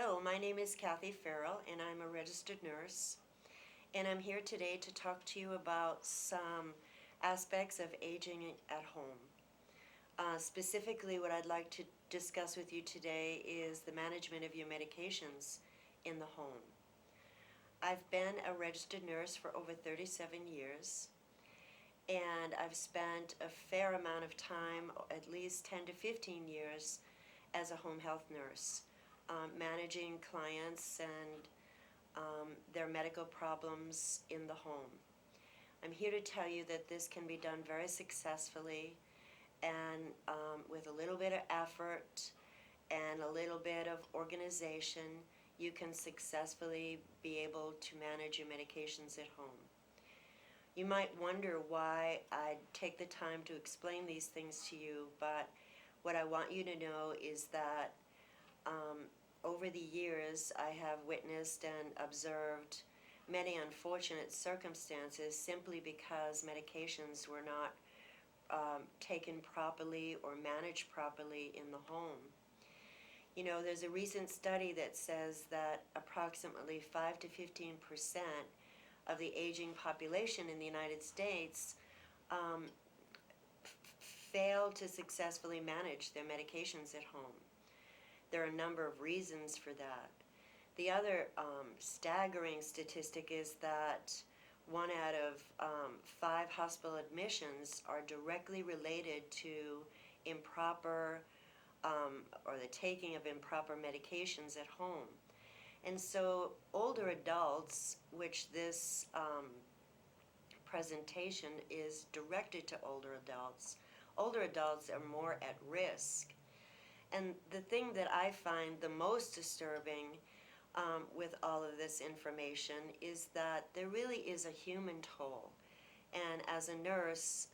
Hello, my name is Kathy Farrell, and I'm a registered nurse. And I'm here today to talk to you about some aspects of aging at home. Specifically, what I'd like to discuss with you today is the management of your medications in the home. I've been a registered nurse for over 37 years, and I've spent a fair amount of time, at least 10 to 15 years, as a home health nurse, managing clients and their medical problems in the home. I'm here to tell you that this can be done very successfully and with a little bit of effort and a little bit of organization, you can successfully be able to manage your medications at home. You might wonder why I take the time to explain these things to you, but what I want you to know is that over the years I have witnessed and observed many unfortunate circumstances simply because medications were not taken properly or managed properly in the home. You know, there's a recent study that says that approximately 5 to 15% of the aging population in the United States um, fail to successfully manage their medications at home. There are a number of reasons for that. The other staggering statistic is that 1 out of 5 hospital admissions are directly related to improper or the taking of improper medications at home. And so older adults, which this presentation is directed to older adults are more at risk. And the thing that I find the most disturbing with all of this information is that there really is a human toll. And as a nurse,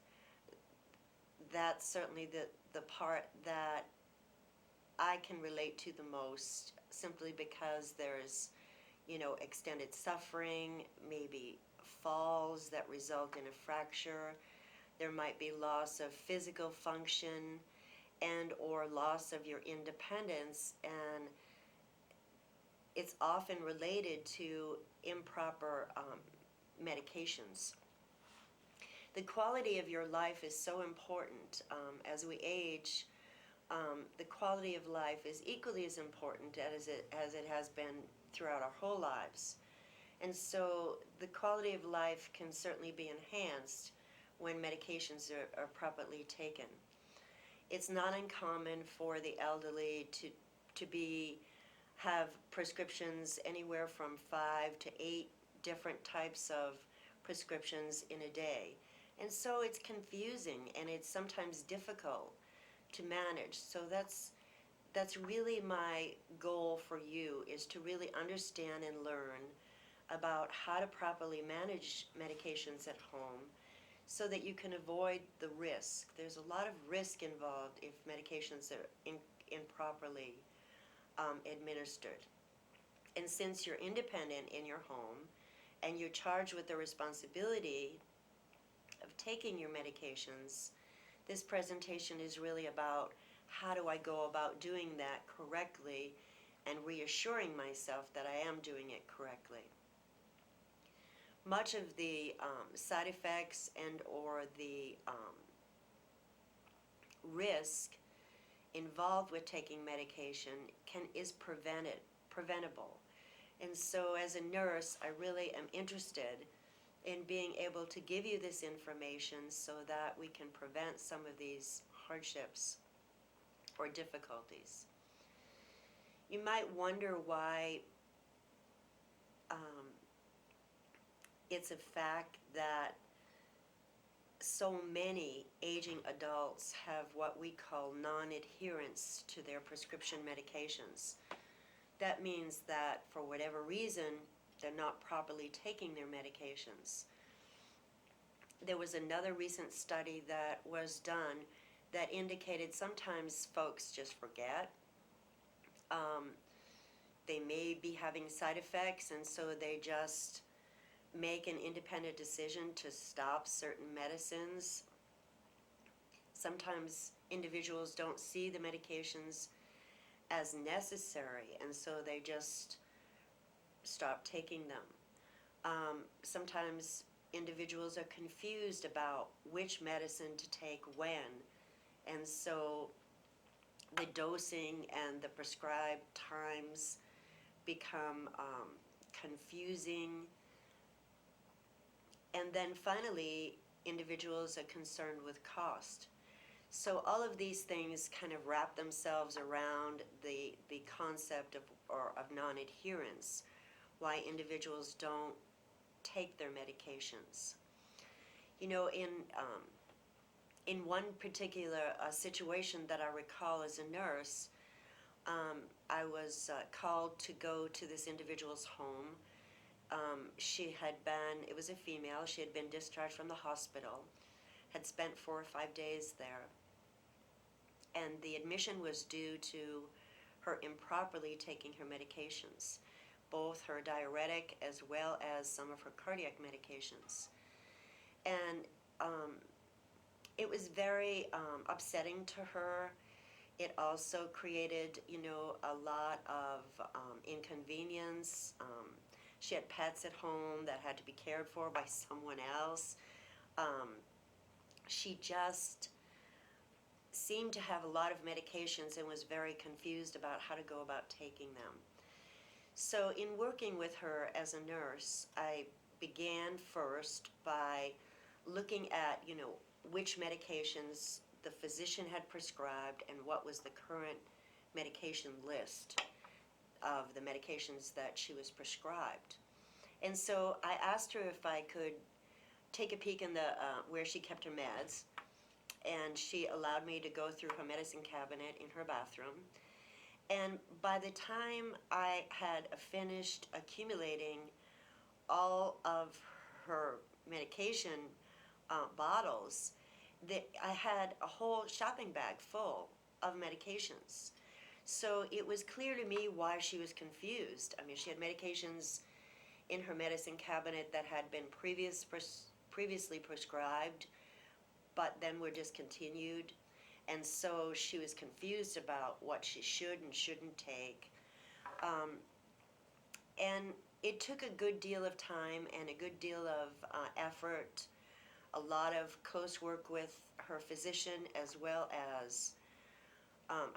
that's certainly the part that I can relate to the most, simply because there's, extended suffering, maybe falls that result in a fracture. There might be loss of physical function and or loss of your independence, and it's often related to improper medications. The quality of your life is so important. As we age, the quality of life is equally as important as it has been throughout our whole lives. And so the quality of life can certainly be enhanced when medications are properly taken. It's not uncommon for the elderly to have prescriptions anywhere from 5 to 8 different types of prescriptions in a day. And so it's confusing and it's sometimes difficult to manage. So that's really my goal for you, is to really understand and learn about how to properly manage medications at home so that you can avoid the risk. There's a lot of risk involved if medications are improperly administered. And since you're independent in your home and you're charged with the responsibility of taking your medications, this presentation is really about how do I go about doing that correctly and reassuring myself that I am doing it correctly. Much of the side effects and or the risk involved with taking medication is preventable. And so as a nurse, I really am interested in being able to give you this information so that we can prevent some of these hardships or difficulties. You might wonder why it's a fact that so many aging adults have what we call non-adherence to their prescription medications. That means that for whatever reason, they're not properly taking their medications. There was another recent study that was done that indicated sometimes folks just forget. They may be having side effects, and so they just make an independent decision to stop certain medicines. Sometimes individuals don't see the medications as necessary, and so they just stop taking them. Sometimes individuals are confused about which medicine to take when, and so the dosing and the prescribed times become confusing. And then finally, individuals are concerned with cost. So all of these things kind of wrap themselves around the concept of non-adherence, why individuals don't take their medications. You know, in one particular situation that I recall as a nurse, I was called to go to this individual's home. She had been, it was a female, she had been discharged from the hospital, had spent 4 or 5 days there, and the admission was due to her improperly taking her medications, both her diuretic as well as some of her cardiac medications. And it was very upsetting to her. It also created, you know, a lot of inconvenience. She had pets at home that had to be cared for by someone else. She just seemed to have a lot of medications and was very confused about how to go about taking them. So in working with her as a nurse, I began first by looking at, you know, which medications the physician had prescribed and what was the current medication list of the medications that she was prescribed. And so I asked her if I could take a peek in the where she kept her meds, and she allowed me to go through her medicine cabinet in her bathroom. And by the time I had finished accumulating all of her medication bottles, I had a whole shopping bag full of medications. So it was clear to me why she was confused. I mean, she had medications in her medicine cabinet that had been previously prescribed, but then were discontinued. And so she was confused about what she should and shouldn't take. And it took a good deal of time and a good deal of effort, a lot of close work with her physician as well as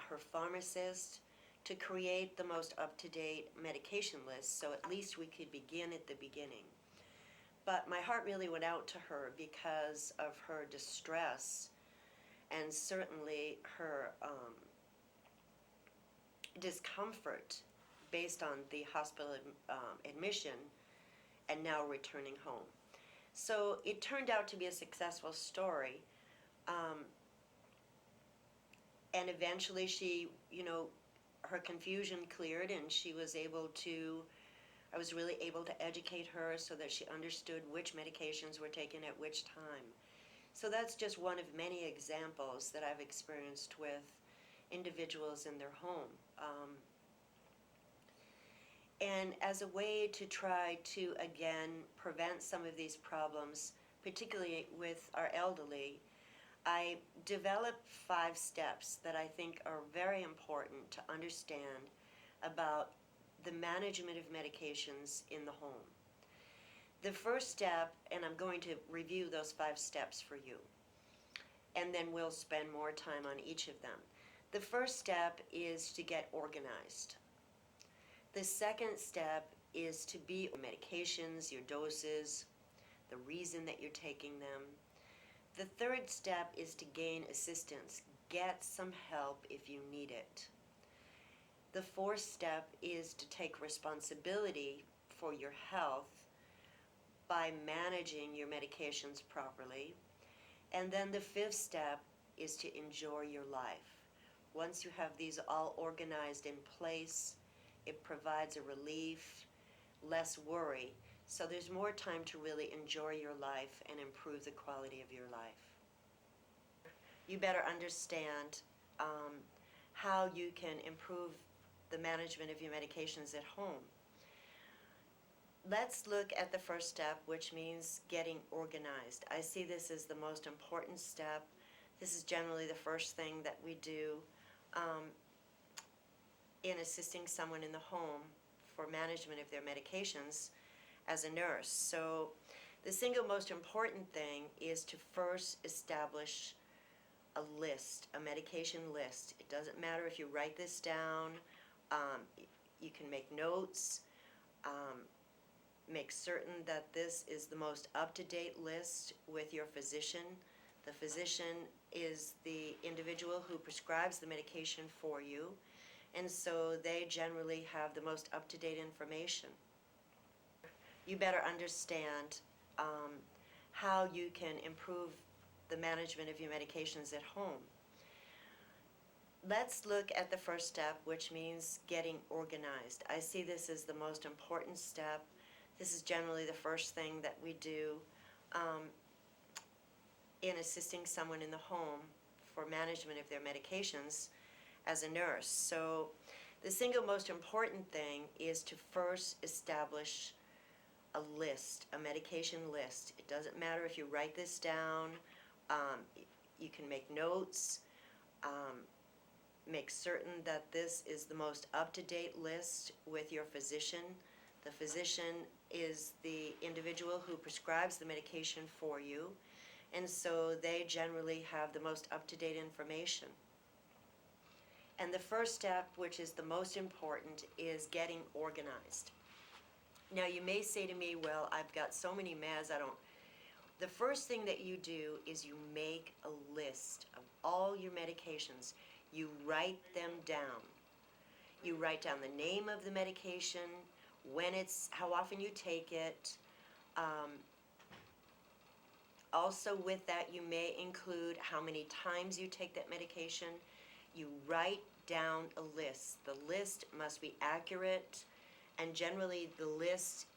her pharmacist to create the most up-to-date medication list, so at least we could begin at the beginning. But my heart really went out to her because of her distress and certainly her discomfort based on the hospital admission and now returning home. So it turned out to be a successful story. And eventually she, you know, her confusion cleared and she was able to, I was really able to educate her so that she understood which medications were taken at which time. So that's just one of many examples that I've experienced with individuals in their home. And as a way to try to, again, prevent some of these problems, particularly with our elderly, I developed 5 steps that I think are very important to understand about the management of medications in the home. The first step, and I'm going to review those 5 steps for you, and then we'll spend more time on each of them. The first step is to get organized. The second step is to be medications, your doses, the reason that you're taking them. The third step is to gain assistance. Get some help if you need it. The fourth step is to take responsibility for your health by managing your medications properly. And then the fifth step is to enjoy your life. Once you have these all organized in place, it provides a relief, less worry. So there's more time to really enjoy your life and improve the quality of your life. You better understand how you can improve the management of your medications at home. Let's look at the first step, which means getting organized. I see this as the most important step. This is generally the first thing that we do. in assisting someone in the home for management of their medications as a nurse. So the single most important thing is to first establish a list, a medication list. It doesn't matter if you write this down, you can make notes, make certain that this is the most up-to-date list with your physician. The physician is the individual who prescribes the medication for you, and so they generally have the most up-to-date information. You better understand how you can improve the management of your medications at home. Let's look at the first step, which means getting organized. I see this as the most important step. This is generally the first thing that we do in assisting someone in the home for management of their medications as a nurse. So the single most important thing is to first establish a list, a medication list. It doesn't matter if you write this down, you can make notes, make certain that this is the most up-to-date list with your physician. The physician is the individual who prescribes the medication for you, and so they generally have the most up-to-date information. And the first step, which is the most important, is getting organized. Now you may say to me, well, I've got so many meds, the first thing that you do is you make a list of all your medications. You write them down. You write down the name of the medication, how often you take it. Also with that, you may include how many times you take that medication. You write down a list. The list must be accurate, and generally the list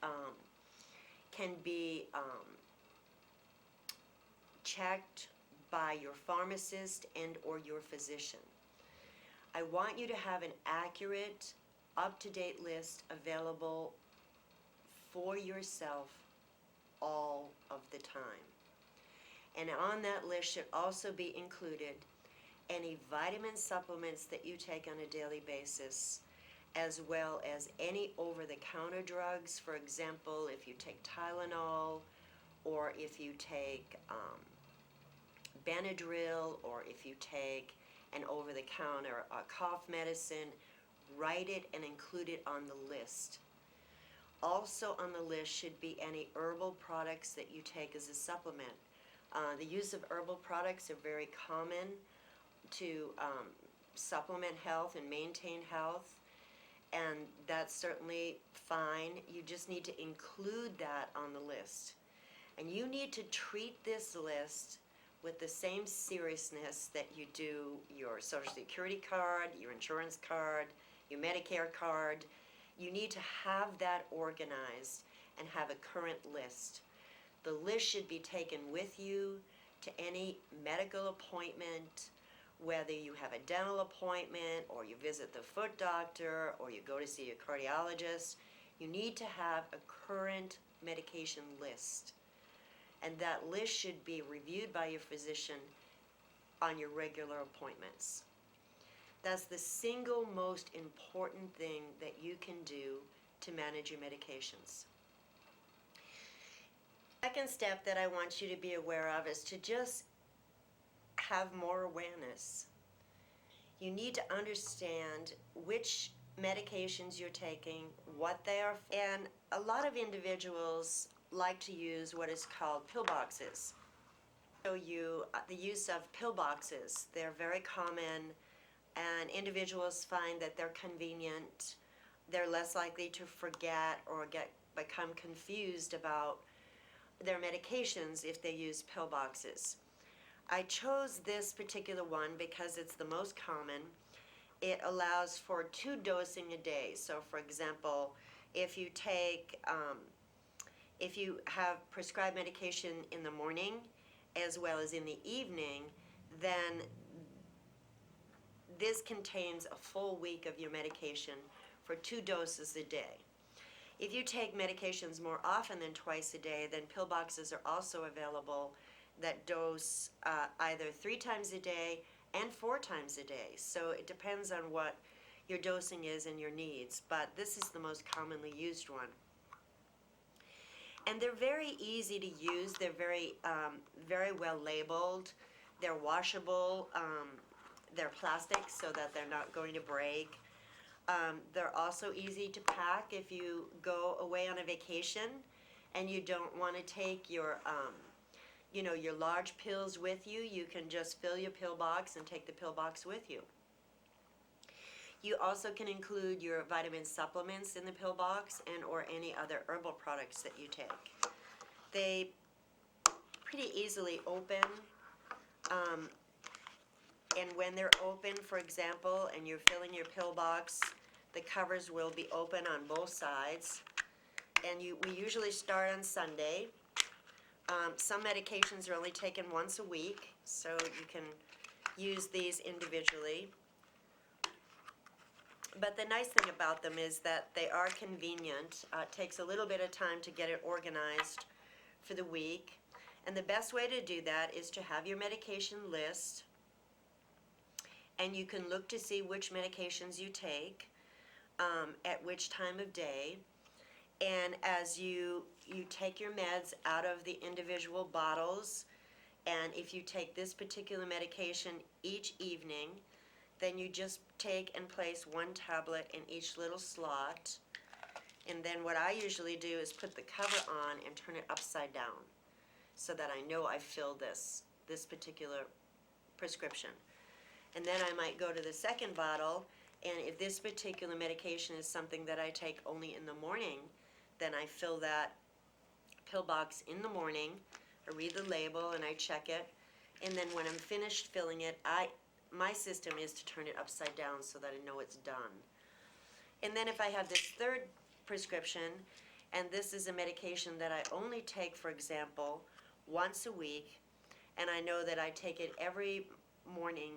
can be checked by your pharmacist and or your physician. I want you to have an accurate, up-to-date list available for yourself all of the time. And on that list should also be included any vitamin supplements that you take on a daily basis, as well as any over-the-counter drugs. For example, if you take Tylenol, or if you take Benadryl, or if you take an over-the-counter cough medicine, write it and include it on the list. Also on the list should be any herbal products that you take as a supplement. The use of herbal products are very common to supplement health and maintain health, and that's certainly fine. You just need to include that on the list. And you need to treat this list with the same seriousness that you do your Social Security card, your insurance card, your Medicare card. You need to have that organized and have a current list. The list should be taken with you to any medical appointment, whether you have a dental appointment, or you visit the foot doctor, or you go to see a cardiologist. You need to have a current medication list. And that list should be reviewed by your physician on your regular appointments. That's the single most important thing that you can do to manage your medications. Second step that I want you to be aware of is to just have more awareness. You need to understand which medications you're taking, what they are, and a lot of individuals like to use what is called pill boxes. Show you the use of pill boxes. They're very common, and individuals find that they're convenient. They're less likely to forget or become confused about their medications if they use pill boxes. I chose this particular one because it's the most common. It allows for 2 dosing a day. So for example, if you have prescribed medication in the morning as well as in the evening, then this contains a full week of your medication for 2 doses a day. If you take medications more often than twice a day, then pill boxes are also available that dose either 3 times a day and 4 times a day. So it depends on what your dosing is and your needs, but this is the most commonly used one. And they're very easy to use. They're very well labeled. They're washable. They're plastic so that they're not going to break. They're also easy to pack if you go away on a vacation and you don't want to take your, your large pills with you. You can just fill your pill box and take the pill box with you. You also can include your vitamin supplements in the pill box and or any other herbal products that you take. They pretty easily open, and when they're open, for example, and you're filling your pill box, the covers will be open on both sides. And we usually start on Sunday. Some medications are only taken once a week, so you can use these individually. But the nice thing about them is that they are convenient. It takes a little bit of time to get it organized for the week. And the best way to do that is to have your medication list, and you can look to see which medications you take at which time of day. And as you take your meds out of the individual bottles, and if you take this particular medication each evening, then you just take and place one tablet in each little slot. And then what I usually do is put the cover on and turn it upside down so that I know I filled this particular prescription. And then I might go to the second bottle, and if this particular medication is something that I take only in the morning, then I fill that pill box in the morning. I read the label and I check it. And then when I'm finished filling it, my system is to turn it upside down so that I know it's done. And then if I have this third prescription, and this is a medication that I only take, for example, once a week, and I know that I take it every morning,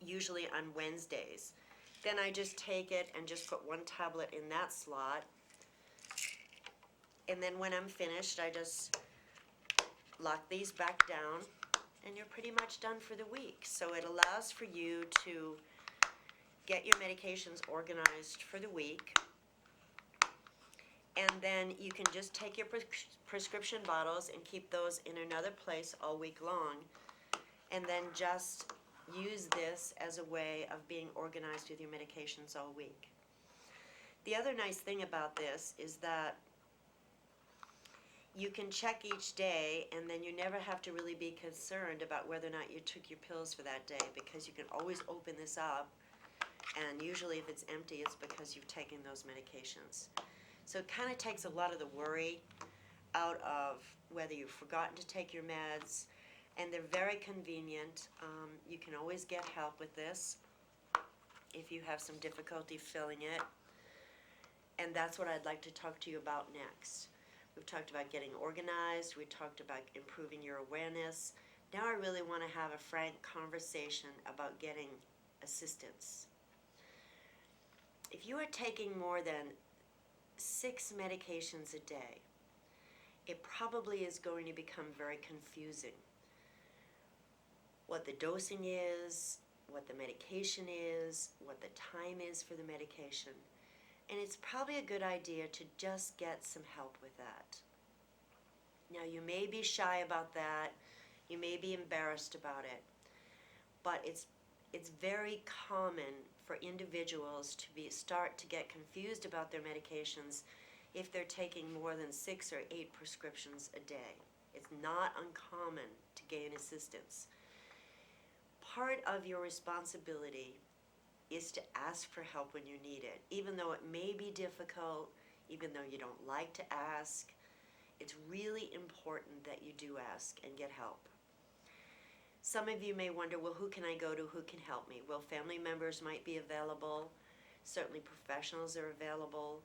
usually on Wednesdays, then I just take it and just put one tablet in that slot. And then when I'm finished, I just lock these back down, and you're pretty much done for the week. So it allows for you to get your medications organized for the week, and then you can just take your prescription bottles and keep those in another place all week long, and then just use this as a way of being organized with your medications all week. The other nice thing about this is that you can check each day, and then you never have to really be concerned about whether or not you took your pills for that day, because you can always open this up, and usually if it's empty, it's because you've taken those medications. So it kind of takes a lot of the worry out of whether you've forgotten to take your meds, and they're very convenient. You can always get help with this if you have some difficulty filling it, and that's what I'd like to talk to you about next. We've talked about getting organized. We talked about improving your awareness. Now I really want to have a frank conversation about getting assistance. If you are taking more than 6 medications a day, it probably is going to become very confusing. What the dosing is, what the medication is, what the time is for the medication. And it's probably a good idea to just get some help with that. Now, you may be shy about that. You may be embarrassed about it. But it's very common for individuals to start to get confused about their medications if they're taking more than 6 or 8 prescriptions a day. It's not uncommon to gain assistance. Part of your responsibility is to ask for help when you need it. Even though it may be difficult, even though you don't like to ask, it's really important that you do ask and get help. Some of you may wonder, well, who can I go to? Who can help me? Well, family members might be available. Certainly professionals are available.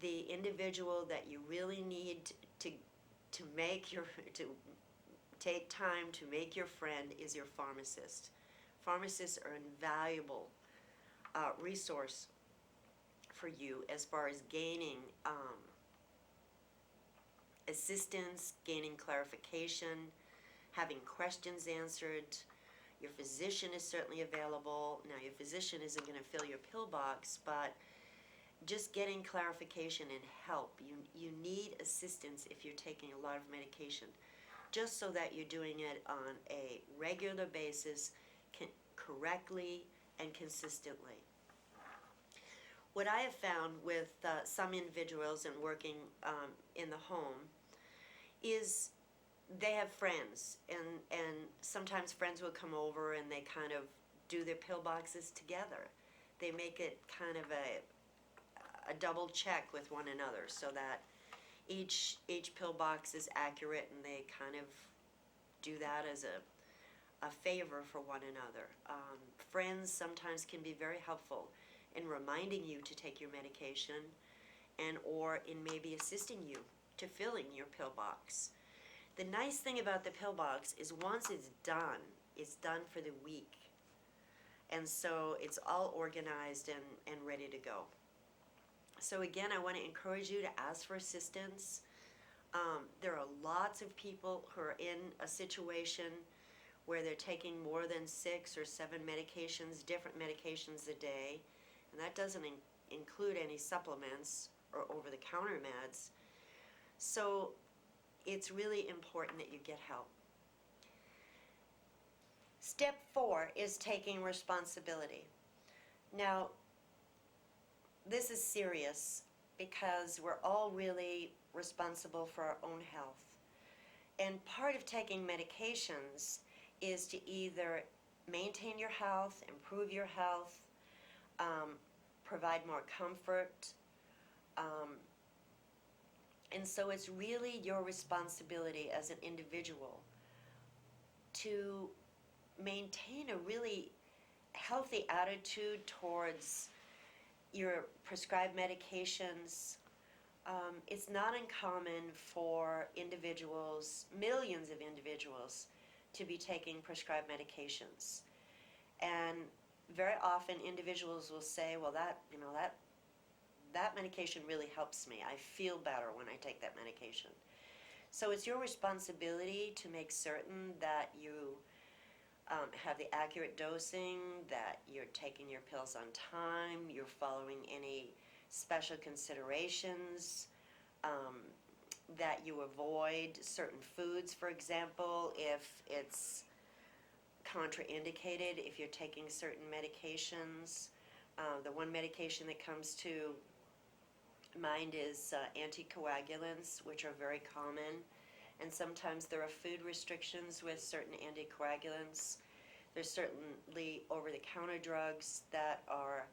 The individual that you really need to take time to make your friend is your pharmacist. Pharmacists are invaluable resource for you as far as gaining assistance, gaining clarification, having questions answered. Your physician is certainly available. Now, your physician isn't going to fill your pill box, but just getting clarification and help. You need assistance if you're taking a lot of medication, just so that you're doing it on a regular basis, correctly and consistently. What I have found with some individuals and working in the home is they have friends, and sometimes friends will come over and they kind of do their pill boxes together. They make it kind of a double check with one another, so that each pill box is accurate, and they kind of do that as a favor for one another. Friends sometimes can be very helpful in reminding you to take your medication, and or in maybe assisting you to filling your pill box. The nice thing about the pill box is once it's done for the week. And so it's all organized and ready to go. So again, I want to encourage you to ask for assistance. There are lots of people who are in a situation where they're taking more than 6 or 7 medications, different medications a day, and that doesn't include any supplements or over-the-counter meds. So it's really important that you get help. Step 4 is taking responsibility. Now, this is serious because we're all really responsible for our own health. And part of taking medications is to either maintain your health, improve your health, provide more comfort. And so it's really your responsibility as an individual to maintain a really healthy attitude towards your prescribed medications. It's not uncommon for individuals, millions of individuals, to be taking prescribed medications. And very often individuals will say, well, that medication really helps me. I feel better when I take that medication. So it's your responsibility to make certain that you have the accurate dosing, that you're taking your pills on time, you're following any special considerations, that you avoid certain foods, for example, if it's contraindicated, if you're taking certain medications. The one medication that comes to mind is anticoagulants, which are very common. And sometimes there are food restrictions with certain anticoagulants. There's certainly over-the-counter drugs that are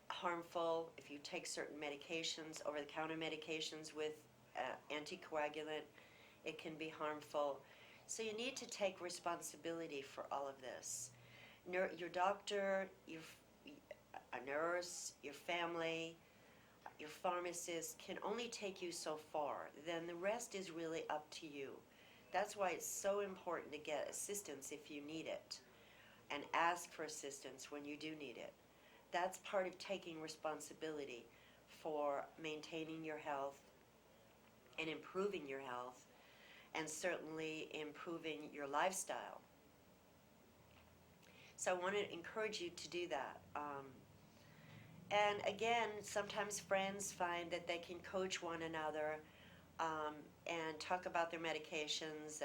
harmful. If you take certain medications, over-the-counter medications with anticoagulant, it can be harmful. So you need to take responsibility for all of this. Your doctor, a nurse, your family, your pharmacist can only take you so far. Then the rest is really up to you. That's why it's so important to get assistance if you need it, and ask for assistance when you do need it. That's part of taking responsibility for maintaining your health and improving your health, and certainly improving your lifestyle. So I want to encourage you to do that. And again, sometimes friends find that they can coach one another and talk about their medications,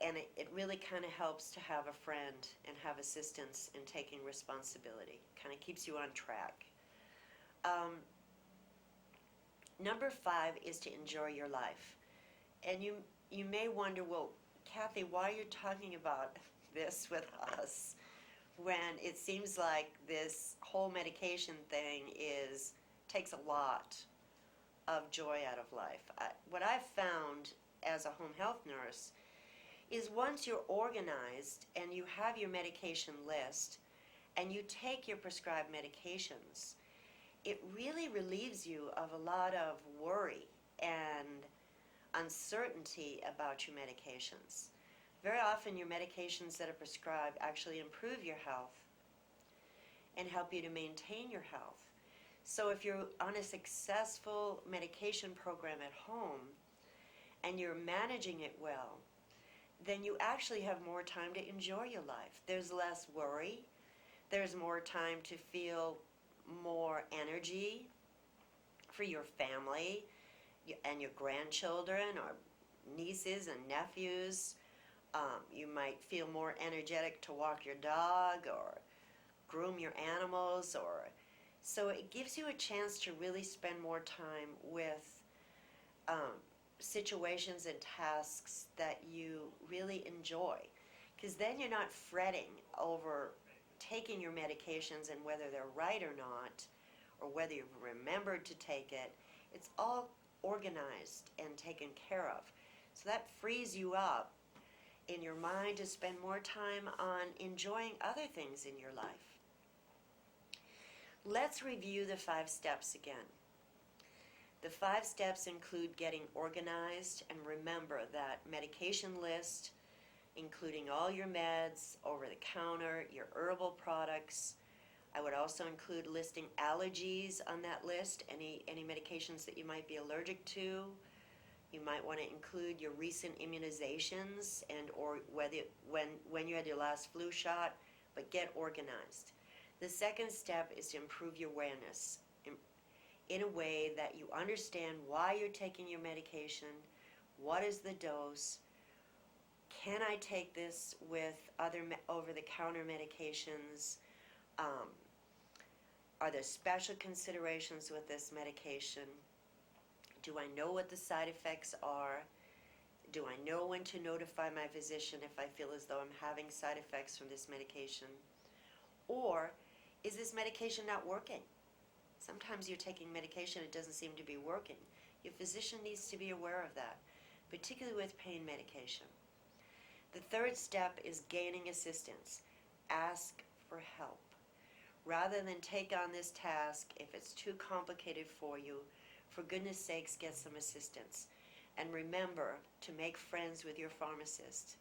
and it really kind of helps to have a friend and have assistance in taking responsibility. Kind of keeps you on track. Number 5 is to enjoy your life. And you may wonder, well, Kathy, why are you talking about this with us when it seems like this whole medication thing takes a lot of joy out of life? What I've found as a home health nurse is once you're organized and you have your medication list and you take your prescribed medications, it really relieves you of a lot of worry and uncertainty about your medications. Very often your medications that are prescribed actually improve your health and help you to maintain your health. So if you're on a successful medication program at home and you're managing it well, then you actually have more time to enjoy your life. There's less worry. There's more time to feel more energy for your family and your grandchildren or nieces and nephews. You might feel more energetic to walk your dog or groom your animals, or so it gives you a chance to really spend more time with um, situations and tasks that you really enjoy, because then you're not fretting over taking your medications and whether they're right or not, or whether you've remembered to take it. It's all organized and taken care of. So that frees you up in your mind to spend more time on enjoying other things in your life. Let's review the 5 steps again. The 5 steps include getting organized, and remember that medication list, including all your meds, over the counter, your herbal products. I would also include listing allergies on that list, any medications that you might be allergic to. You might want to include your recent immunizations and or whether when you had your last flu shot, but get organized. The second step is to improve your awareness in a way that you understand why you're taking your medication, what is the dose, can I take this with other over-the-counter medications, are there special considerations with this medication, do I know what the side effects are, do I know when to notify my physician if I feel as though I'm having side effects from this medication, or is this medication not working? Sometimes you're taking medication, it doesn't seem to be working. Your physician needs to be aware of that, particularly with pain medication. The third step is gaining assistance. Ask for help. Rather than take on this task, if it's too complicated for you, for goodness sakes, get some assistance. And remember to make friends with your pharmacist,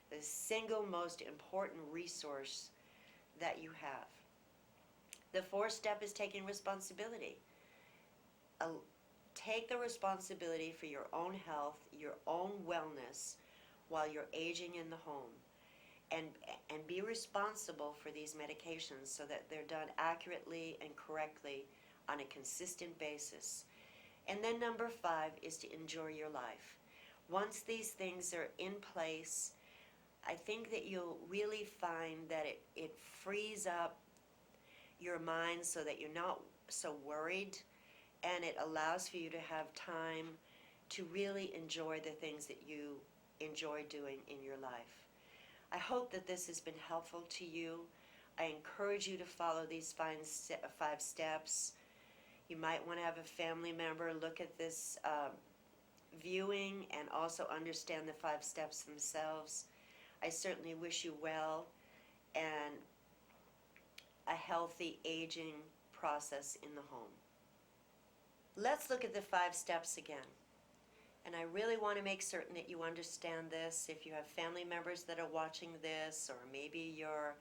the single most important resource that you have. The fourth step is taking responsibility. Take the responsibility for your own health, your own wellness while you're aging in the home. And be responsible for these medications so that they're done accurately and correctly on a consistent basis. And then number 5 is to enjoy your life. Once these things are in place, I think that you'll really find that it frees up your mind so that you're not so worried, and it allows for you to have time to really enjoy the things that you enjoy doing in your life. I hope that this has been helpful to you. I encourage you to follow these 5 steps. You might want to have a family member look at this viewing and also understand the 5 steps themselves. I certainly wish you well and a healthy aging process in the home. Let's look at the 5 steps again. And I really want to make certain that you understand this. If you have family members that are watching this, or maybe you're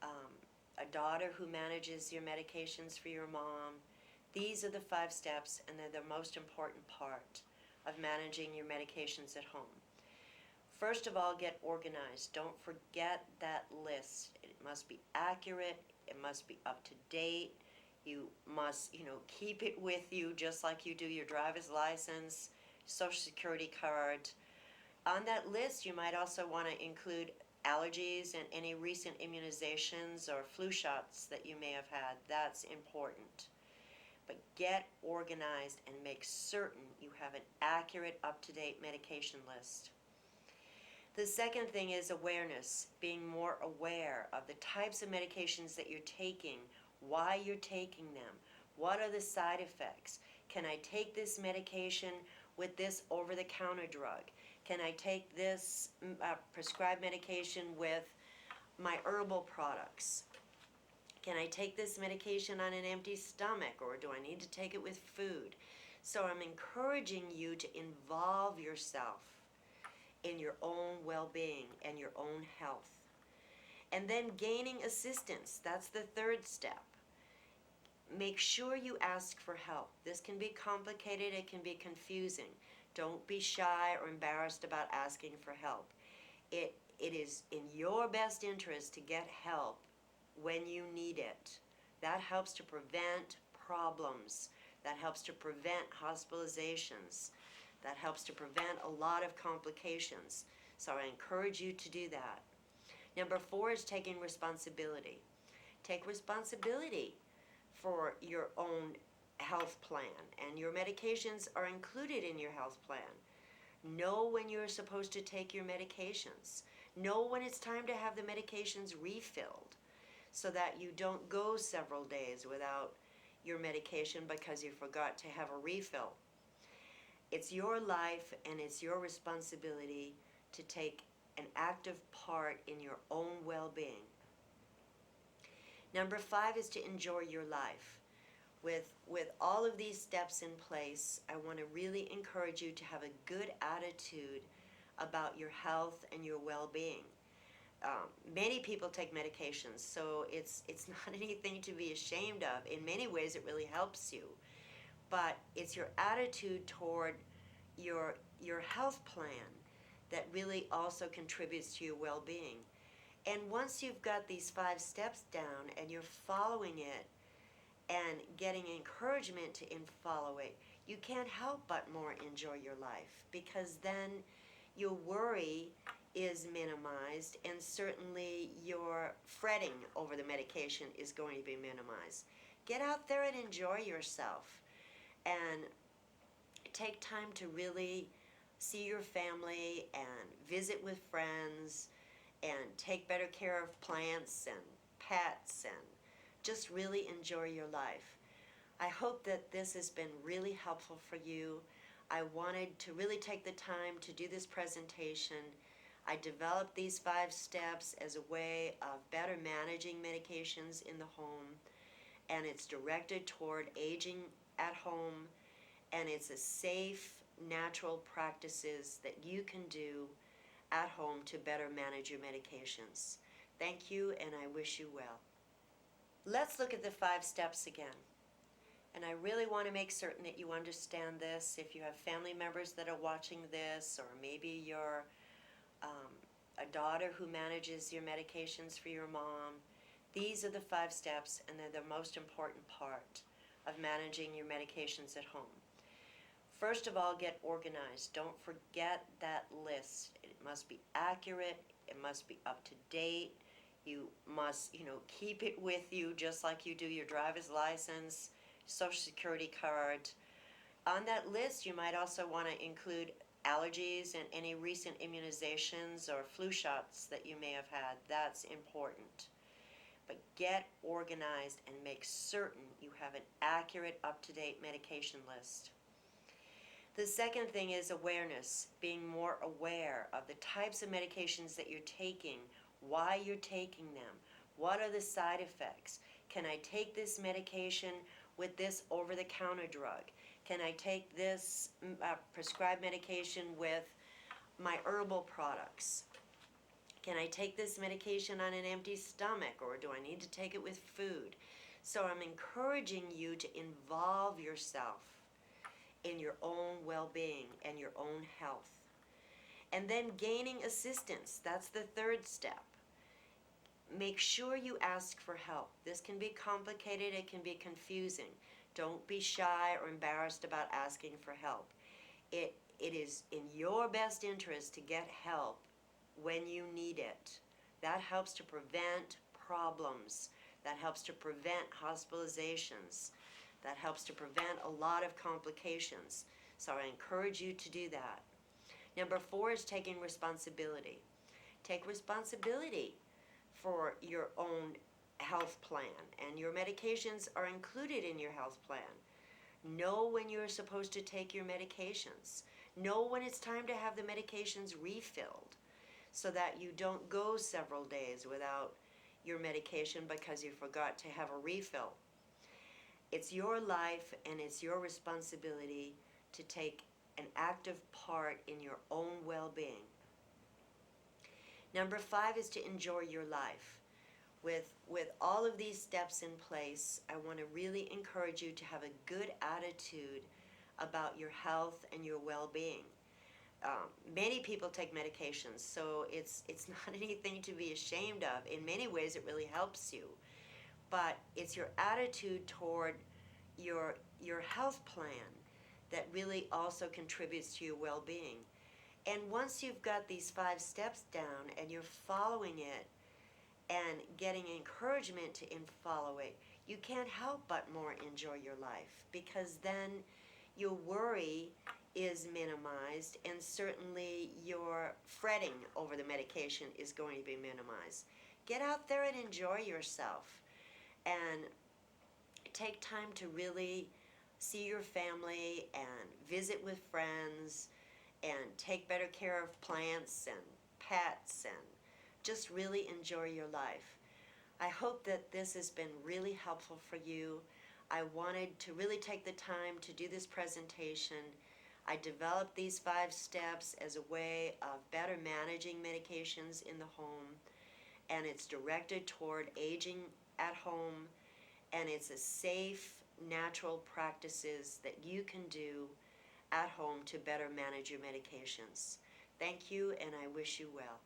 a daughter who manages your medications for your mom, these are the 5 steps, and they're the most important part of managing your medications at home. First of all, get organized. Don't forget that list. It must be accurate. It must be up to date. You must, keep it with you just like you do your driver's license, Social Security card. On that list, you might also want to include allergies and any recent immunizations or flu shots that you may have had. That's important. But get organized and make certain you have an accurate, up-to-date medication list. The second thing is awareness, being more aware of the types of medications that you're taking, why you're taking them, what are the side effects. Can I take this medication with this over-the-counter drug? Can I take this prescribed medication with my herbal products? Can I take this medication on an empty stomach, or do I need to take it with food? So I'm encouraging you to involve yourself in your own well-being and your own health. And then gaining assistance, that's the third step. Make sure you ask for help. This can be complicated, it can be confusing. Don't be shy or embarrassed about asking for help. It is in your best interest to get help when you need it. That helps to prevent problems. That helps to prevent hospitalizations. That helps to prevent a lot of complications. So I encourage you to do that. Number 4 is taking responsibility. Take responsibility for your own health plan, and your medications are included in your health plan. Know when you're supposed to take your medications. Know when it's time to have the medications refilled so that you don't go several days without your medication because you forgot to have a refill. It's your life and it's your responsibility to take an active part in your own well-being. Number 5 is to enjoy your life. With all of these steps in place, I want to really encourage you to have a good attitude about your health and your well-being. Many people take medications, so it's not anything to be ashamed of. In many ways, it really helps you. But it's your attitude toward your health plan that really also contributes to your well-being. And once you've got these 5 steps down and you're following it and getting encouragement to follow it, you can't help but more enjoy your life, because then your worry is minimized, and certainly your fretting over the medication is going to be minimized. Get out there and enjoy yourself, and take time to really see your family and visit with friends and take better care of plants and pets and just really enjoy your life. I hope that this has been really helpful for you. I wanted to really take the time to do this presentation. I developed these 5 steps as a way of better managing medications in the home, and it's directed toward aging at home, and it's a safe, natural practices that you can do at home to better manage your medications. Thank you, and I wish you well. Let's look at the 5 steps again. And I really want to make certain that you understand this. If you have family members that are watching this, or maybe you're a daughter who manages your medications for your mom, these are the 5 steps, and they're the most important part of managing your medications at home. First of all, get organized. Don't forget that list. It must be accurate. It must be up to date. You must, keep it with you just like you do your driver's license, Social Security card. On that list, you might also want to include allergies and any recent immunizations or flu shots that you may have had. That's important. But get organized and make certain you have an accurate, up-to-date medication list. The second thing is awareness, being more aware of the types of medications that you're taking, why you're taking them, what are the side effects. Can I take this medication with this over-the-counter drug? Can I take this prescribed medication with my herbal products? Can I take this medication on an empty stomach, or do I need to take it with food? So I'm encouraging you to involve yourself in your own well-being and your own health. And then gaining assistance, that's the 3rd step. Make sure you ask for help. This can be complicated, it can be confusing. Don't be shy or embarrassed about asking for help. It is in your best interest to get help when you need it. That helps to prevent problems. That helps to prevent hospitalizations. That helps to prevent a lot of complications. So I encourage you to do that. Number 4 is taking responsibility. Take responsibility for your own health plan, and your medications are included in your health plan. Know when you're supposed to take your medications. Know when it's time to have the medications refilled so that you don't go several days without your medication because you forgot to have a refill. It's your life and it's your responsibility to take an active part in your own well-being. Number 5 is to enjoy your life. With all of these steps in place, I want to really encourage you to have a good attitude about your health and your well-being. many people take medications, so it's not anything to be ashamed of. In many ways, it really helps you, but it's your attitude toward your health plan that really also contributes to your well-being. And once you've got these 5 steps down and you're following it and getting encouragement to follow it, you can't help but more enjoy your life, because then your worry is minimized, and certainly your fretting over the medication is going to be minimized. Get out there and enjoy yourself, and take time to really see your family and visit with friends and take better care of plants and pets and just really enjoy your life. I hope that this has been really helpful for you. I wanted to really take the time to do this presentation. I developed these 5 steps as a way of better managing medications in the home, and it's directed toward aging at home, and it's a safe, natural practices that you can do at home to better manage your medications. Thank you, and I wish you well.